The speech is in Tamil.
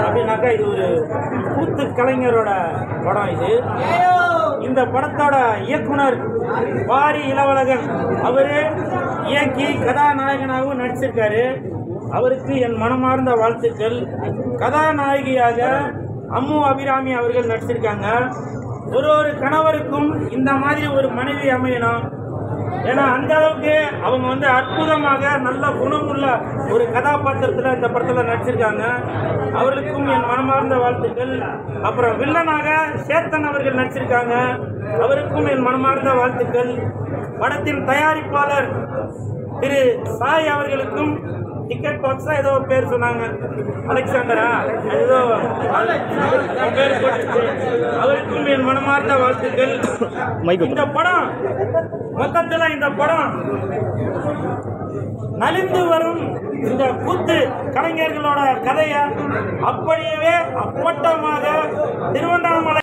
அப்படின்னாக்கா இது ஒரு கூத்து கலைஞரோட படம். இந்த படத்தோட இயக்குனர் வாரி இளவழகன் அவரு இயக்கி கதாநாயகனாகவும் நடிச்சிருக்காரு. அவருக்கு என் மனமார்ந்த வாழ்த்துக்கள். கதாநாயகியாக அம்மு அபிராமி அவர்கள் நடிச்சிருக்காங்க. ஒரு கணவருக்கும் இந்த மாதிரி ஒரு மனைவி அமையணும். ஏன்னா அந்த அளவுக்கு அவங்க அற்புதமாக நல்ல குணமுள்ள ஒரு கதாபாத்திரத்தில் இந்த படத்தில் நடிச்சிருக்காங்க. அவர்களுக்கும் என் மனமார்ந்த வாழ்த்துக்கள். அப்புறம் வில்லனாக சேத்தன் அவர்கள் நடிச்சிருக்காங்க. அவருக்கும் என் மனமார்ந்த வாழ்த்துக்கள். படத்தின் தயாரிப்பாளர் திரு சாய் அவர்களுக்கும் டிக்கெட் பாக்ஸா ஏதோ பேர் சொன்னாங்க, அலெக்சாண்டரா ஏதோ பேர் போட்டு, அவருக்கும் என் மனமார்ந்த வாழ்த்துக்கள். இந்த படம் மொத்தத்தில் இந்த படம் நலிந்து வரும் இந்த கூத்து கலைஞர்களோட கதையை அப்படியே அப்பட்டமாக திருவண்ணாமலை